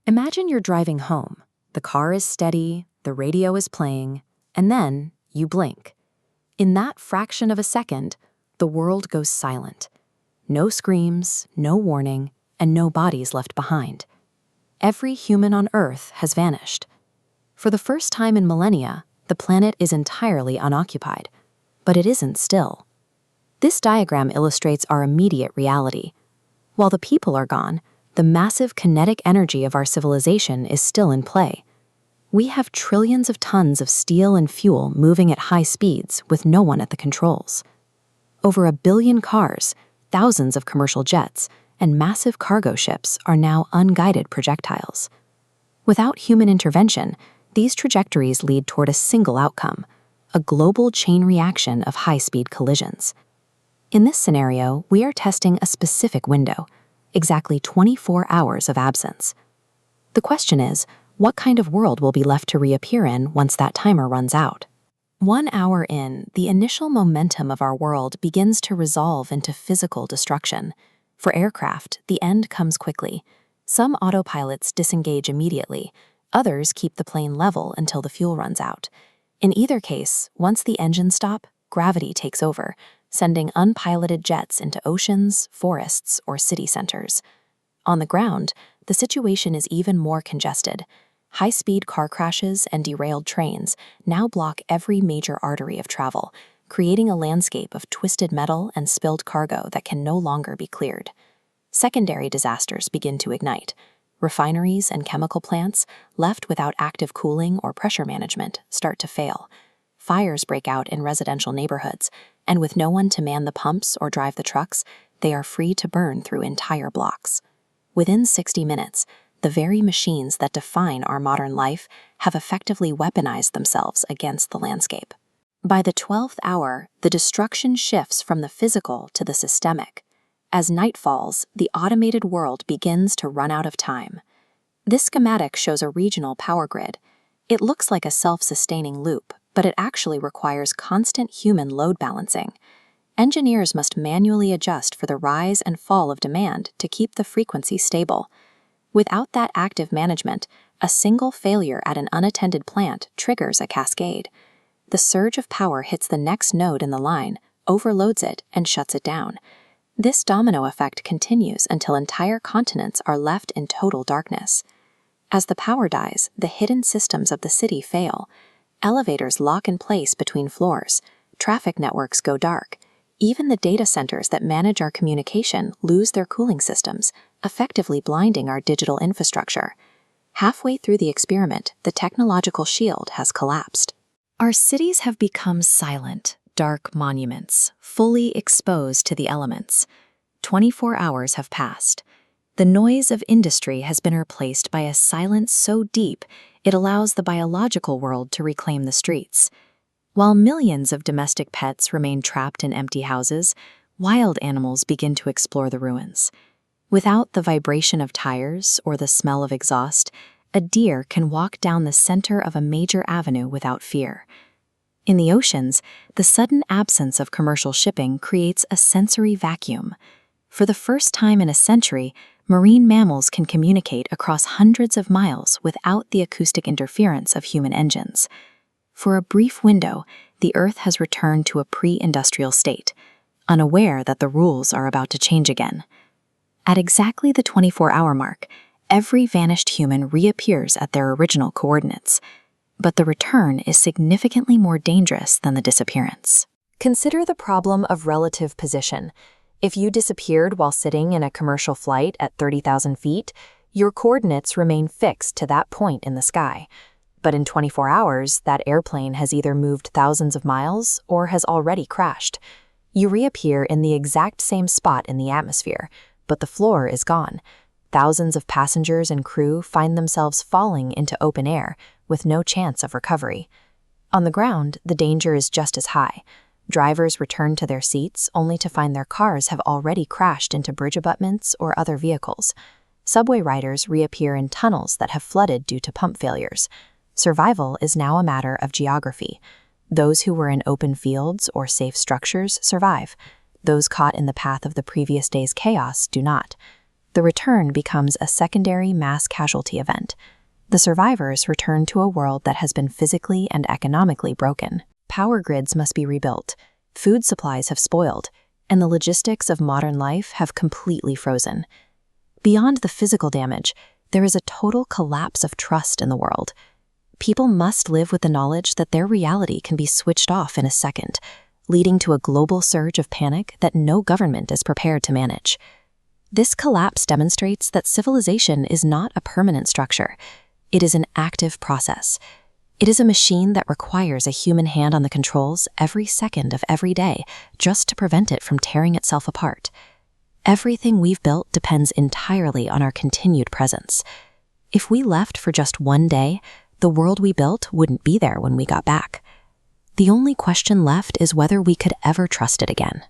Imagine you're driving home. The car is steady, the radio is playing, and then you blink. In that fraction of a second, the world goes silent. No screams, no warning, and no bodies left behind. Every human on Earth has vanished. For the first time in millennia, the planet is entirely unoccupied, but it isn't still. This diagram illustrates our immediate reality. While the people are gone, the massive kinetic energy of our civilization is still in play. We have trillions of tons of steel and fuel moving at high speeds with no one at the controls. Over 1 billion cars, thousands of commercial jets, and massive cargo ships are now unguided projectiles. Without human intervention, these trajectories lead toward a single outcome: a global chain reaction of high-speed collisions. In this scenario, we are testing a specific window, exactly 24 hours of absence. The question is, what kind of world will be left to reappear in once that timer runs out? 1 hour in, the initial momentum of our world begins to resolve into physical destruction. For aircraft, the end comes quickly. Some autopilots disengage immediately. Others keep the plane level until the fuel runs out. In either case, once the engines stop, gravity takes over, sending unpiloted jets into oceans, forests, or city centers. On the ground, the situation is even more congested. High-speed car crashes and derailed trains now block every major artery of travel, creating a landscape of twisted metal and spilled cargo that can no longer be cleared. Secondary disasters begin to ignite. Refineries and chemical plants, left without active cooling or pressure management, start to fail. Fires break out in residential neighborhoods, and with no one to man the pumps or drive the trucks, they are free to burn through entire blocks. Within 60 minutes, the very machines that define our modern life have effectively weaponized themselves against the landscape. By the 12th hour, the destruction shifts from the physical to the systemic. As night falls, the automated world begins to run out of time. This schematic shows a regional power grid. It looks like a self-sustaining loop, but it actually requires constant human load balancing. Engineers must manually adjust for the rise and fall of demand to keep the frequency stable. Without that active management, a single failure at an unattended plant triggers a cascade. The surge of power hits the next node in the line, overloads it, and shuts it down. This domino effect continues until entire continents are left in total darkness. As the power dies, the hidden systems of the city fail. Elevators lock in place between floors. Traffic networks go dark. Even the data centers that manage our communication lose their cooling systems, effectively blinding our digital infrastructure. Halfway through the experiment, the technological shield has collapsed. Our cities have become silent, dark monuments, fully exposed to the elements. 24 hours have passed. The noise of industry has been replaced by a silence so deep it allows the biological world to reclaim the streets. While millions of domestic pets remain trapped in empty houses, wild animals begin to explore the ruins. Without the vibration of tires or the smell of exhaust, a deer can walk down the center of a major avenue without fear. In the oceans, the sudden absence of commercial shipping creates a sensory vacuum. For the first time in a century, marine mammals can communicate across hundreds of miles without the acoustic interference of human engines. For a brief window, the Earth has returned to a pre-industrial state, unaware that the rules are about to change again. At exactly the 24-hour mark, every vanished human reappears at their original coordinates. But the return is significantly more dangerous than the disappearance. Consider the problem of relative position. If you disappeared while sitting in a commercial flight at 30,000 feet, your coordinates remain fixed to that point in the sky. But in 24 hours, that airplane has either moved thousands of miles or has already crashed. You reappear in the exact same spot in the atmosphere, but the floor is gone. Thousands of passengers and crew find themselves falling into open air with no chance of recovery. On the ground, the danger is just as high. Drivers return to their seats only to find their cars have already crashed into bridge abutments or other vehicles. Subway riders reappear in tunnels that have flooded due to pump failures. Survival is now a matter of geography. Those who were in open fields or safe structures survive. Those caught in the path of the previous day's chaos do not. The return becomes a secondary mass casualty event. The survivors return to a world that has been physically and economically broken. Power grids must be rebuilt, food supplies have spoiled, and the logistics of modern life have completely frozen. Beyond the physical damage, there is a total collapse of trust in the world. People must live with the knowledge that their reality can be switched off in a second, leading to a global surge of panic that no government is prepared to manage. This collapse demonstrates that civilization is not a permanent structure. It is an active process. It is a machine that requires a human hand on the controls every second of every day just to prevent it from tearing itself apart. Everything we've built depends entirely on our continued presence. If we left for just one day, the world we built wouldn't be there when we got back. The only question left is whether we could ever trust it again.